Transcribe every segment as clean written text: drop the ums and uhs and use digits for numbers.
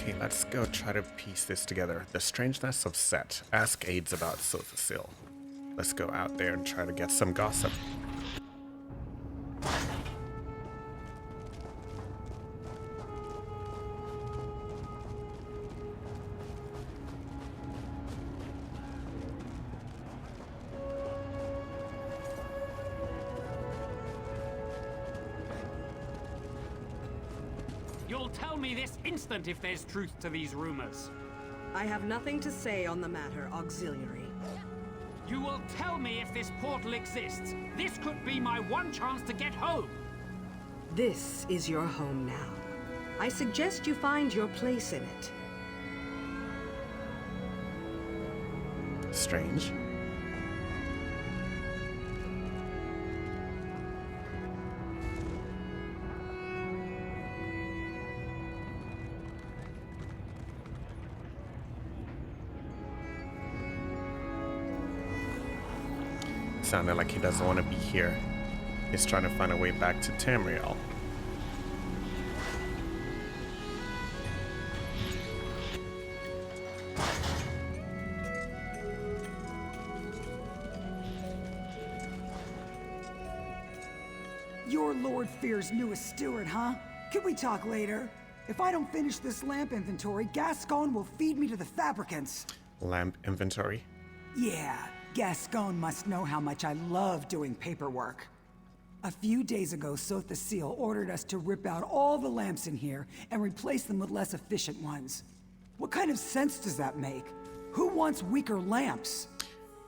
Okay, let's go try to piece this together. The strangeness of Set. Ask aides about Sotha Sil. Let's go out there and try to get some gossip. You'll tell me this instant if there's truth to these rumors. I have nothing to say on the matter, Auxiliary. You will tell me if this portal exists. This could be my one chance to get home. This is your home now. I suggest you find your place in it. Strange. Sounded like he doesn't want to be here. He's trying to find a way back to Tamriel. You're Lord Fear's newest steward, huh? Can we talk later? If I don't finish this lamp inventory, Gascon will feed me to the fabricants. Lamp inventory? Yeah, Gascon must know how much I love doing paperwork. A few days ago, Sotha Sil ordered us to rip out all the lamps in here and replace them with less efficient ones. What kind of sense does that make? Who wants weaker lamps?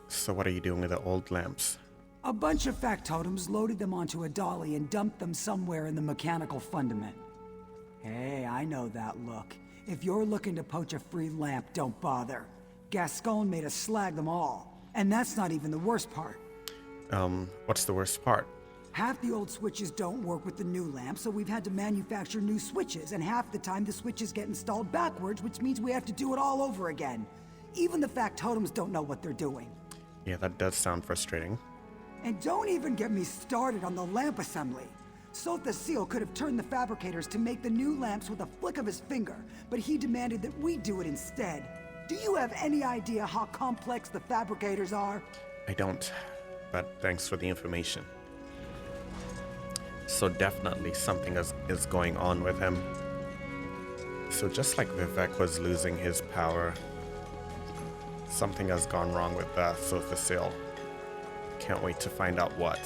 So what are you doing with the old lamps? A bunch of factotums loaded them onto a dolly and dumped them somewhere in the mechanical fundament. Hey, I know that look. If you're looking to poach a free lamp, don't bother. Gascon made us slag them all. And that's not even the worst part. What's the worst part? Half the old switches don't work with the new lamp, so we've had to manufacture new switches, and half the time the switches get installed backwards, which means we have to do it all over again. Even the factotums don't know what they're doing. Yeah, that does sound frustrating. And don't even get me started on the lamp assembly. Sotha Sil could have turned the fabricators to make the new lamps with a flick of his finger, but he demanded that we do it instead. Do you have any idea how complex the fabricators are? I don't, but thanks for the information. So definitely something is going on with him. So just like Vivek was losing his power, something has gone wrong with Sotha Sil. Can't wait to find out what.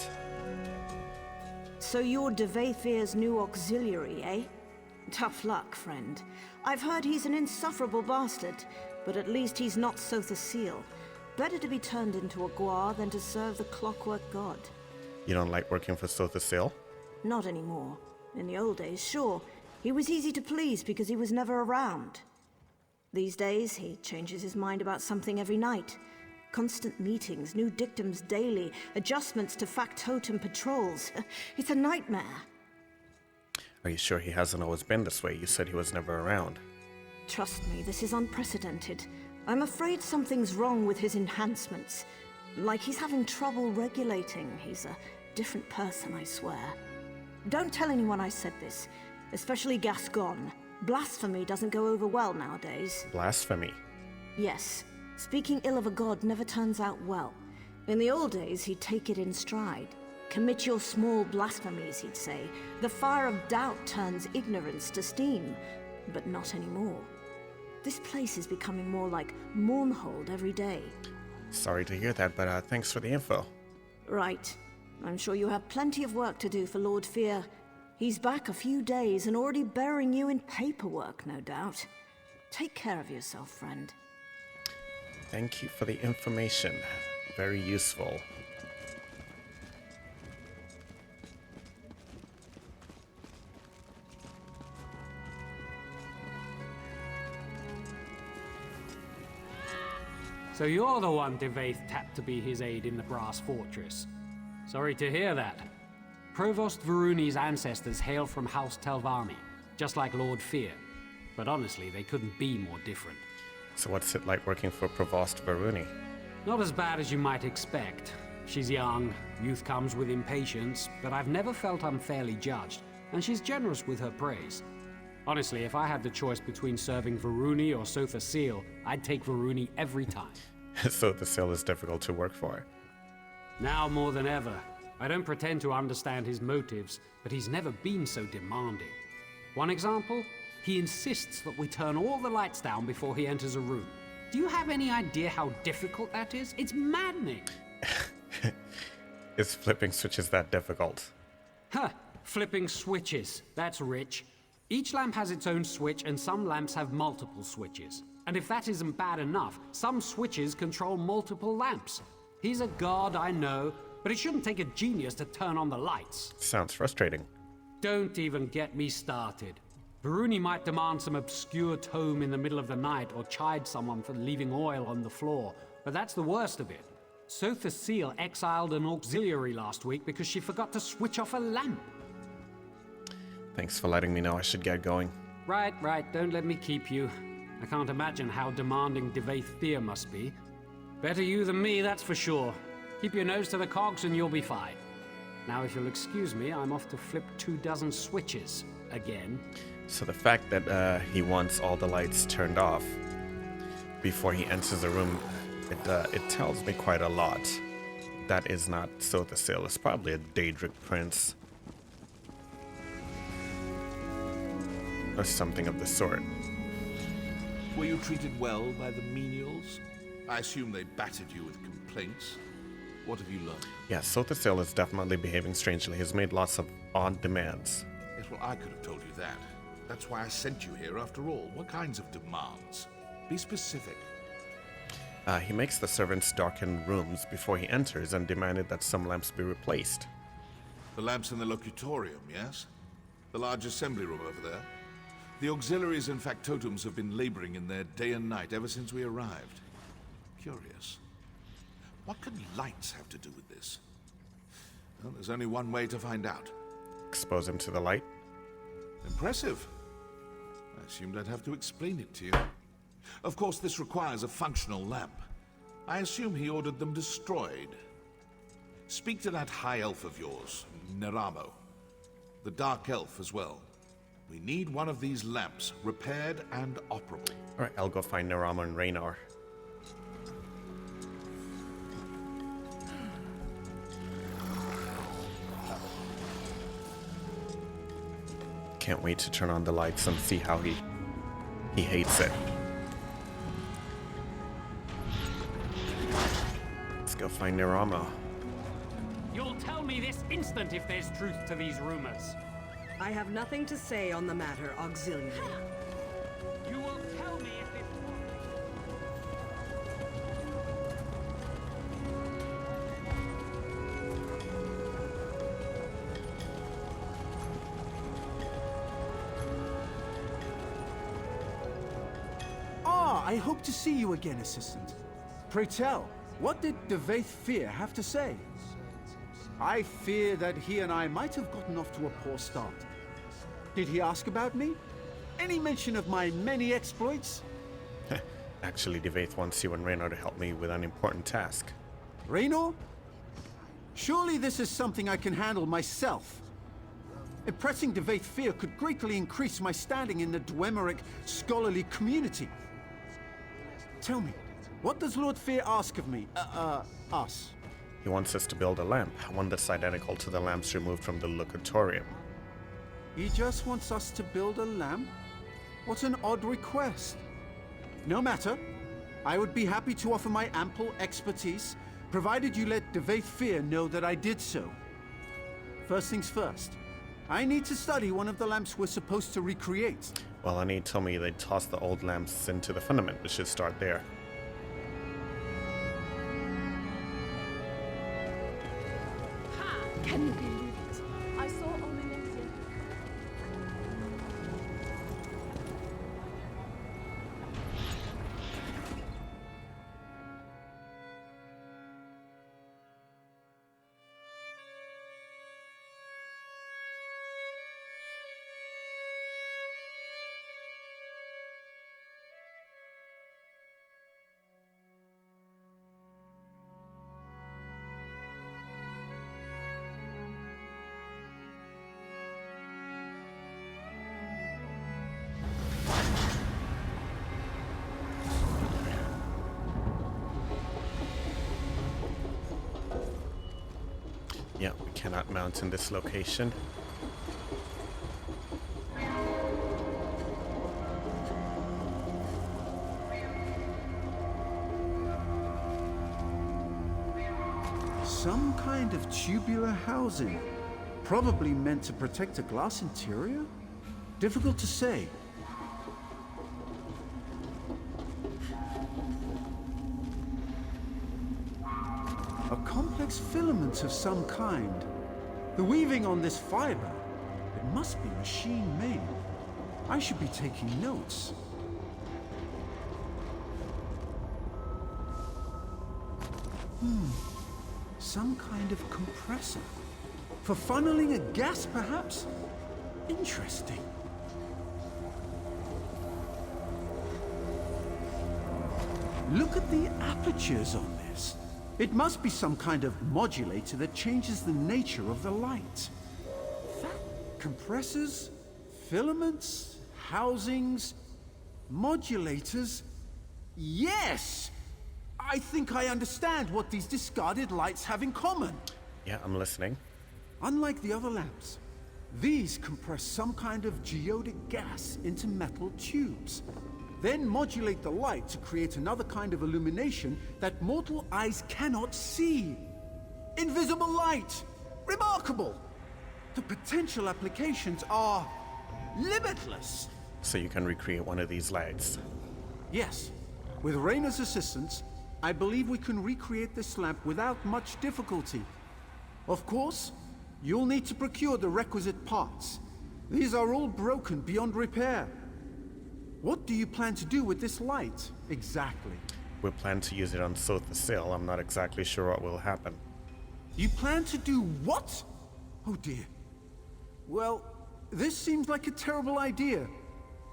So you're Dwemer's new auxiliary, eh? Tough luck, friend. I've heard he's an insufferable bastard, but at least he's not Sotha Sil. Better to be turned into a guar than to serve the Clockwork God. You don't like working for Sotha Sil? Not anymore. In the old days, sure. He was easy to please because he was never around. These days, he changes his mind about something every night. Constant meetings, new dictums daily, adjustments to factotum patrols. It's a nightmare. Are you sure he hasn't always been this way? You said he was never around. Trust me, this is unprecedented. I'm afraid something's wrong with his enhancements. Like he's having trouble regulating. He's a different person, I swear. Don't tell anyone I said this, especially Gascon. Blasphemy doesn't go over well nowadays. Blasphemy? Yes. Speaking ill of a god never turns out well. In the old days, he'd take it in stride. Commit your small blasphemies, he'd say. The fire of doubt turns ignorance to steam. But not anymore. This place is becoming more like Mournhold every day. Sorry to hear that, but thanks for the info. Right. I'm sure you have plenty of work to do for Lord Fear. He's back a few days and already burying you in paperwork, no doubt. Take care of yourself, friend. Thank you for the information. Very useful. So you're the one Dwemer tapped to be his aide in the Brass Fortress. Sorry to hear that. Provost Varuni's ancestors hail from House Telvanni, just like Lord Fear. But honestly, they couldn't be more different. So what's it like working for Provost Varuni? Not as bad as you might expect. She's young, youth comes with impatience, but I've never felt unfairly judged, and she's generous with her praise. Honestly, if I had the choice between serving Varuni or Sotha Sil, I'd take Varuni every time. Sotha Sil is difficult to work for. Now more than ever. I don't pretend to understand his motives, but he's never been so demanding. One example? He insists that we turn all the lights down before he enters a room. Do you have any idea how difficult that is? It's maddening. Is flipping switches that difficult? Huh, flipping switches. That's rich. Each lamp has its own switch, and some lamps have multiple switches. And if that isn't bad enough, some switches control multiple lamps. He's a god, I know, but it shouldn't take a genius to turn on the lights. Sounds frustrating. Don't even get me started. Varuni might demand some obscure tome in the middle of the night or chide someone for leaving oil on the floor, but that's the worst of it. Sotha Sil exiled an auxiliary last week because she forgot to switch off a lamp. Thanks for letting me know. I should get going. Right, don't let me keep you. I can't imagine how demanding Dwemer Fear must be. Better you than me, that's for sure. Keep your nose to the cogs and you'll be fine. Now, if you'll excuse me, I'm off to flip 24 switches again. So the fact that he wants all the lights turned off before he enters the room, it tells me quite a lot. That is not Sotha Sil. It's probably a Daedric prince. Or something of the sort. Were you treated well by the menials? I assume they battered you with complaints. What have you learned? Yeah, Sotha Sil is definitely behaving strangely. He's made lots of odd demands. Yes, well, I could have told you that. That's why I sent you here after all. What kinds of demands? Be specific. He makes the servants darken rooms before he enters and demanded that some lamps be replaced. The lamps in the locutorium, yes? The large assembly room over there? The auxiliaries and factotums have been laboring in there day and night ever since we arrived. Curious. What can lights have to do with this? Well, there's only one way to find out. Expose him to the light. Impressive. I assumed I'd have to explain it to you. Of course, this requires a functional lamp. I assume he ordered them destroyed. Speak to that high elf of yours, Neramo. The dark elf as well. We need one of these lamps repaired and operable. Alright, I'll go find Neramo and Raynor. Can't wait to turn on the lights and see how he hates it. Let's go find Neramo. You'll tell me this instant if there's truth to these rumors. I have nothing to say on the matter, auxiliary. You will tell me if it's... I hope to see you again, Assistant. Pray tell, what did Dwemer Fear have to say? I fear that he and I might have gotten off to a poor start. Did he ask about me? Any mention of my many exploits? Actually, Dwemer wants you and Raynor to help me with an important task. Raynor? Surely this is something I can handle myself. Impressing Dwemer Fear could greatly increase my standing in the Dwemeric scholarly community. Tell me, what does Lord Fear ask of me? Us? He wants us to build a lamp, one that's identical to the lamps removed from the locutorium. He just wants us to build a lamp? What an odd request. No matter. I would be happy to offer my ample expertise, provided you let Dwemer Fear know that I did so. First things first. I need to study one of the lamps we're supposed to recreate. Well, Annie told me they tossed the old lamps into the fundament. We should start there. Can you believe it? I saw only yesterday. cannot mount in this location. Some kind of tubular housing. Probably meant to protect a glass interior? Difficult to say. A complex filament of some kind. The weaving on this fiber, it must be machine-made. I should be taking notes. Some kind of compressor. For funneling a gas, perhaps? Interesting. Look at the apertures on this. It must be some kind of modulator that changes the nature of the light. Compressors, filaments, housings, modulators. Yes! I think I understand what these discarded lights have in common. Yeah, I'm listening. Unlike the other lamps, these compress some kind of geodic gas into metal tubes, then modulate the light to create another kind of illumination that mortal eyes cannot see. Invisible light! Remarkable! The potential applications are limitless. So you can recreate one of these lights. Yes, with Rayna's assistance, I believe we can recreate this lamp without much difficulty. Of course, you'll need to procure the requisite parts. These are all broken beyond repair. What do you plan to do with this light, exactly? We plan to use it on Sotha Sil. I'm not exactly sure what will happen. You plan to do what? Oh dear. Well, this seems like a terrible idea,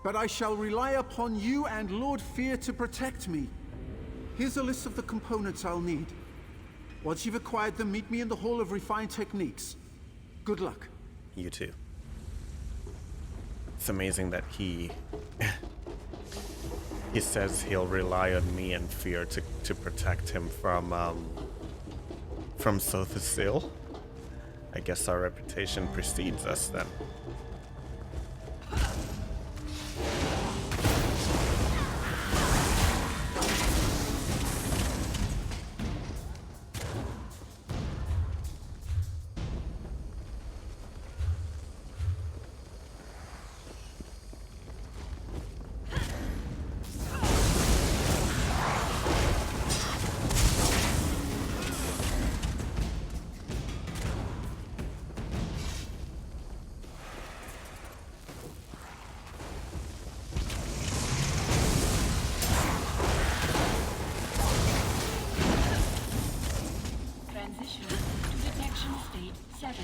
but I shall rely upon you and Lord Fear to protect me. Here's a list of the components I'll need. Once you've acquired them, meet me in the Hall of Refined Techniques. Good luck. You too. It's amazing that he says he'll rely on me and Fear to protect him from Sotha Sil. I guess our reputation precedes us then. Transition to detection state 7.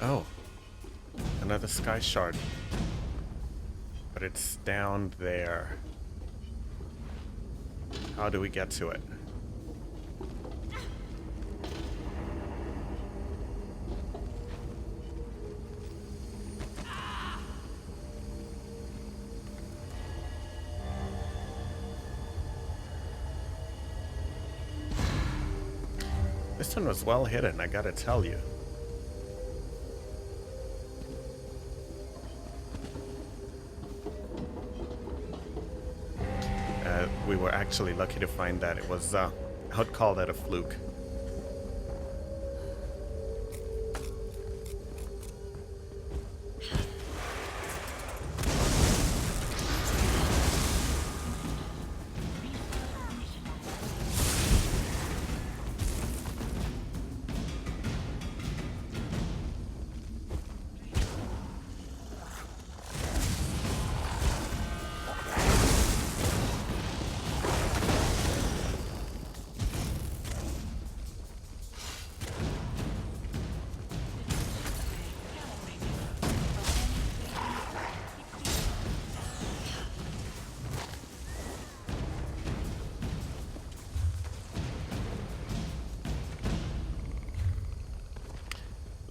Oh, another sky shard. But it's down there. How do we get to it? This one was well hidden, I gotta tell you. We were actually lucky to find that. It was, I would call that a fluke.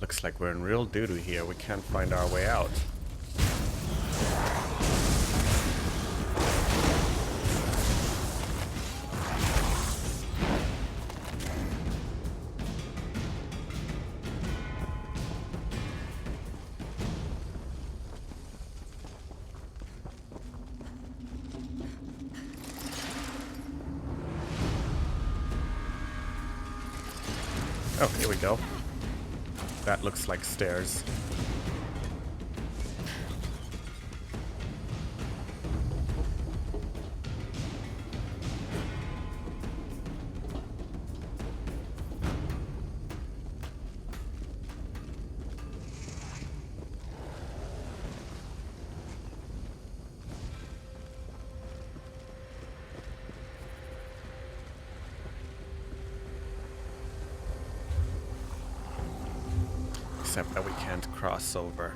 Looks like we're in real doo-doo here. We can't find our way out. Oh, here we go. That looks like stairs. Except that we can't cross over.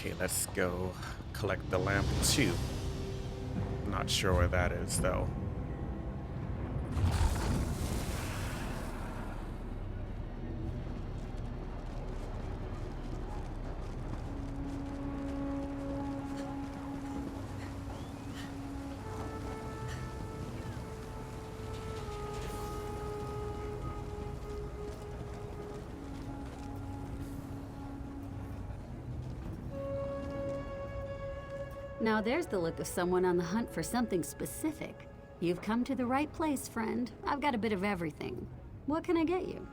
Okay, let's go collect the lamp 2. Not sure where that is, though. Now there's the look of someone on the hunt for something specific. You've come to the right place, friend. I've got a bit of everything. What can I get you?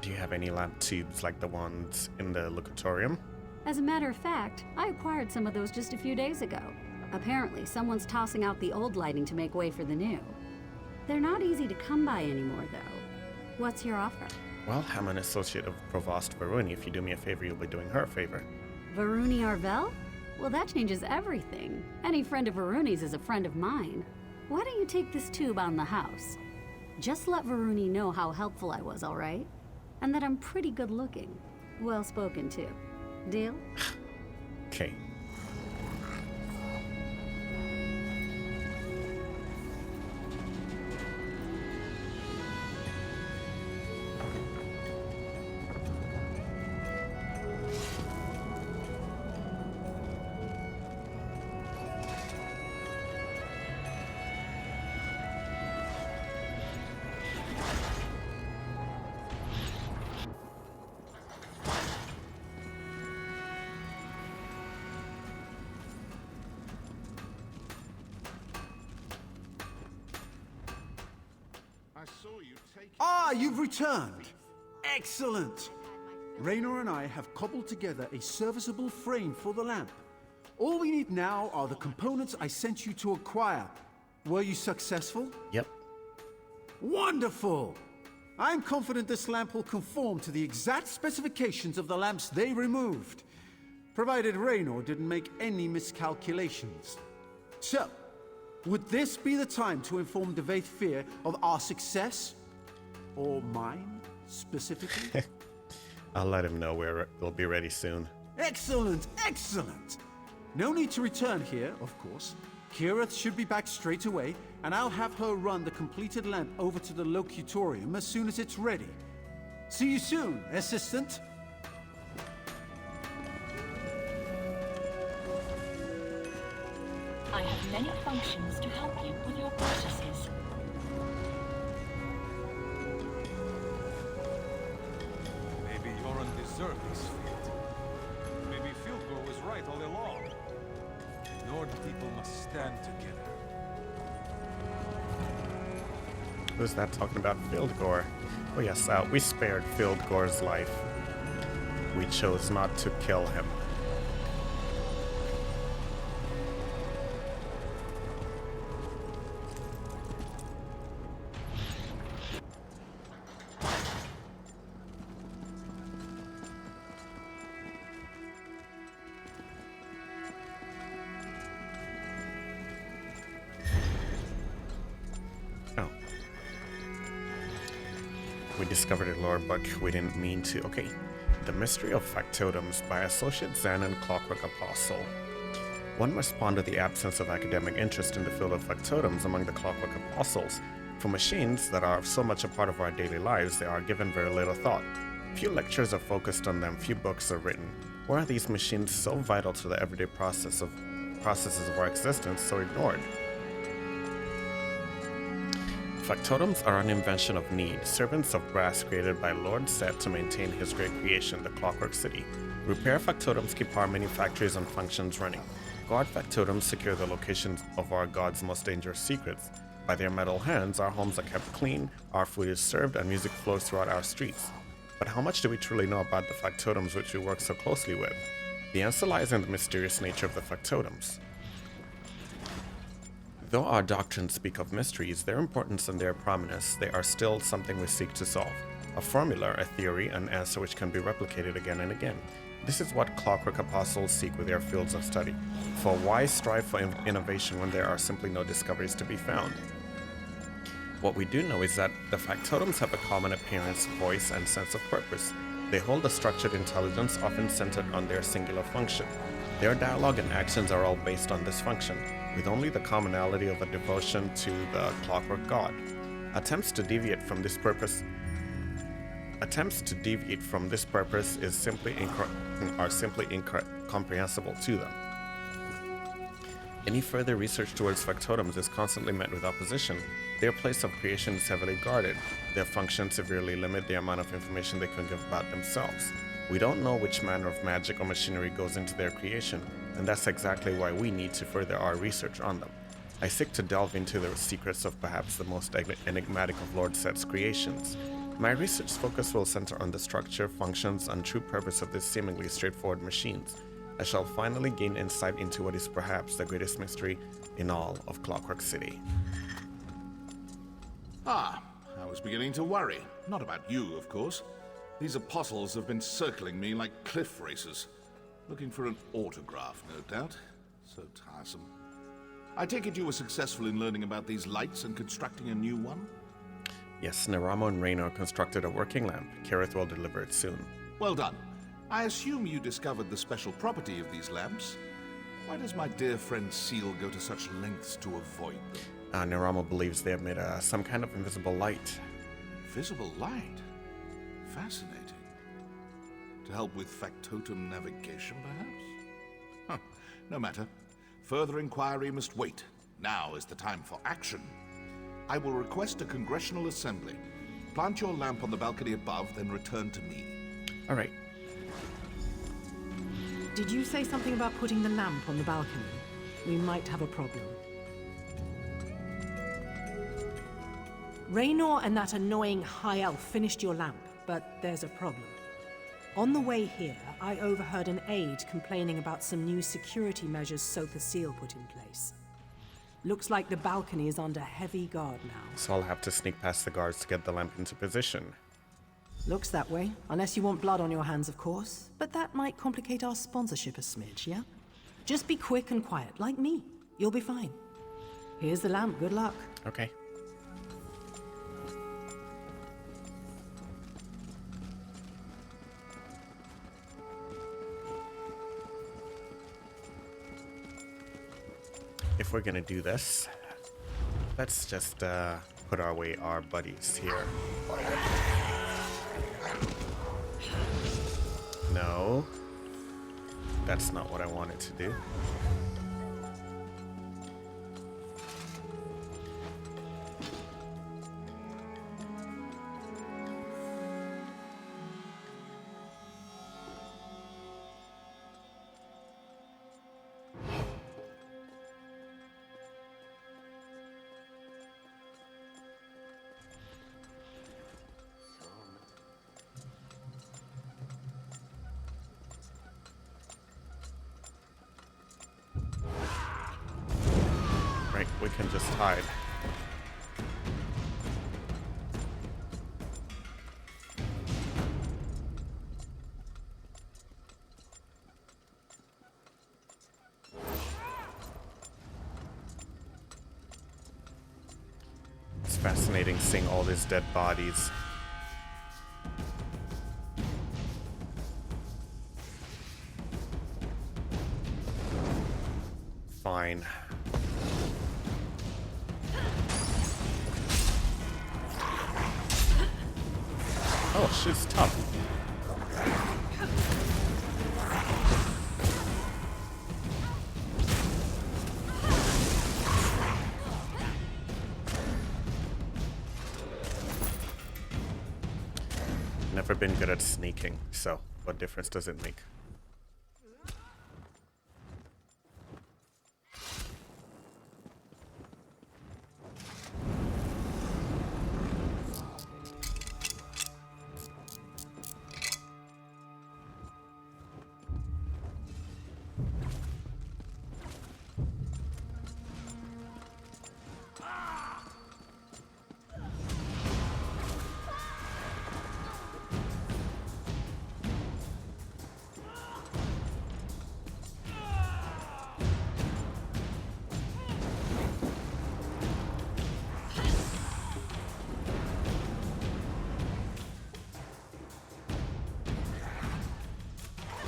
Do you have any lamp tubes like the ones in the locutorium? As a matter of fact, I acquired some of those just a few days ago. Apparently, someone's tossing out the old lighting to make way for the new. They're not easy to come by anymore, though. What's your offer? Well, I'm an associate of Provost Varuni. If you do me a favor, you'll be doing her a favor. Varuni Arvel? Well, that changes everything. Any friend of Varuni's is a friend of mine. Why don't you take this tube on the house? Just let Varuni know how helpful I was, all right? And that I'm pretty good looking. Well spoken, too. Deal? Okay. Ah, you've returned! Excellent! Raynor and I have cobbled together a serviceable frame for the lamp. All we need now are the components I sent you to acquire. Were you successful? Yep. Wonderful! I'm confident this lamp will conform to the exact specifications of the lamps they removed, provided Raynor didn't make any miscalculations. So, would this be the time to inform Dwemer Fear of our success? Or mine, specifically? I'll let him know we'll be ready soon. Excellent, excellent! No need to return here, of course. Kirith should be back straight away, and I'll have her run the completed lamp over to the locutorium as soon as it's ready. See you soon, assistant. I have many functions to help you with your purchases. Maybe Yoren deserved this fate. Maybe Fieldgore was right all along. Nord people must stand together. Who's that talking about Fieldgore? Oh yes, we spared Fieldgore's life. We chose not to kill him. Discovered it, Lord, but we didn't mean to. Okay. The Mystery of Factotums by Associate Deshaan and Clockwork Apostle. One must ponder the absence of academic interest in the field of factotums among the Clockwork Apostles. For machines that are so much a part of our daily lives, they are given very little thought. Few lectures are focused on them, few books are written. Why are these machines so vital to the everyday processes of our existence so ignored? Factotums are an invention of need, servants of brass created by Lord Set to maintain his great creation, the Clockwork City. Repair factotums keep our many factories and functions running. Guard factotums secure the locations of our gods' most dangerous secrets. By their metal hands, our homes are kept clean, our food is served, and music flows throughout our streets. But how much do we truly know about the factotums which we work so closely with? The answer lies in the mysterious nature of the factotums. Though our doctrines speak of mysteries, their importance and their prominence, they are still something we seek to solve. A formula, a theory, an answer which can be replicated again and again. This is what Clockwork Apostles seek with their fields of study. For why strive for innovation when there are simply no discoveries to be found? What we do know is that the factotums have a common appearance, voice, and sense of purpose. They hold a structured intelligence often centered on their singular function. Their dialogue and actions are all based on this function, with only the commonality of a devotion to the Clockwork God. Attempts to deviate from this purpose are simply incomprehensible to them. Any further research towards factotums is constantly met with opposition. Their place of creation is heavily guarded. Their functions severely limit the amount of information they can give about themselves. We don't know which manner of magic or machinery goes into their creation, and that's exactly why we need to further our research on them. I seek to delve into the secrets of perhaps the most enigmatic of Lord Set's creations. My research focus will center on the structure, functions, and true purpose of these seemingly straightforward machines. I shall finally gain insight into what is perhaps the greatest mystery in all of Clockwork City. I was beginning to worry. Not about you, of course. These apostles have been circling me like cliff racers. Looking for an autograph, no doubt. So tiresome. I take it you were successful in learning about these lights and constructing a new one? Yes, Neramo and Raynor constructed a working lamp. Kirith will deliver it soon. Well done. I assume you discovered the special property of these lamps. Why does my dear friend Sil go to such lengths to avoid them? Neramo believes they have made some kind of invisible light. Invisible light? Fascinating. To help with factotum navigation, perhaps? Huh. No matter. Further inquiry must wait. Now is the time for action. I will request a congressional assembly. Plant your lamp on the balcony above, then return to me. All right. Did you say something about putting the lamp on the balcony? We might have a problem. Raynor and that annoying high elf finished your lamp, but there's a problem. On the way here, I overheard an aide complaining about some new security measures Sotha Sil put in place. Looks like the balcony is under heavy guard now. So I'll have to sneak past the guards to get the lamp into position. Looks that way, unless you want blood on your hands, of course. But that might complicate our sponsorship a smidge, yeah? Just be quick and quiet, like me. You'll be fine. Here's the lamp. Good luck. Okay. If we're gonna do this, let's just put away our buddies here. No, that's not what I wanted to do. Right, we can just hide. It's fascinating seeing all these dead bodies. Fine. Oh, she's tough. Never been good at sneaking, so what difference does it make?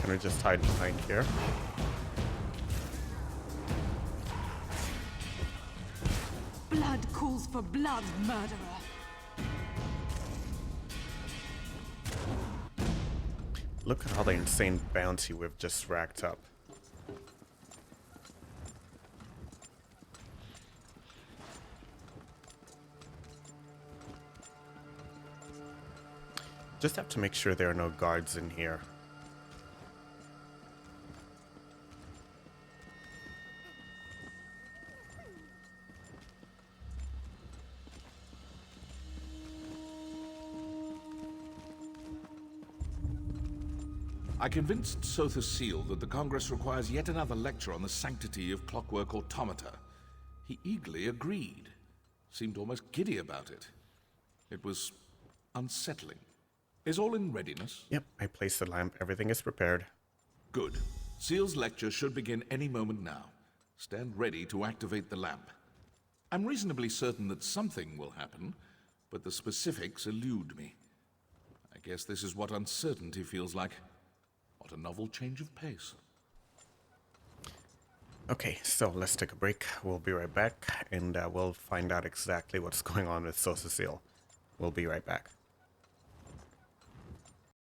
Can we just hide behind here? Blood calls for blood, murderer. Look at all the insane bounty we've just racked up. Just have to make sure there are no guards in here. I convinced Sotha Sil that the Congress requires yet another lecture on the sanctity of clockwork automata. He eagerly agreed. Seemed almost giddy about it. It was unsettling. Is all in readiness? Yep, I placed the lamp. Everything is prepared. Good. Sil's lecture should begin any moment now. Stand ready to activate the lamp. I'm reasonably certain that something will happen, but the specifics elude me. I guess this is what uncertainty feels like. What a novel change of pace. Okay, so let's take a break. We'll be right back, and we'll find out exactly what's going on with Sotha Sil. We'll be right back.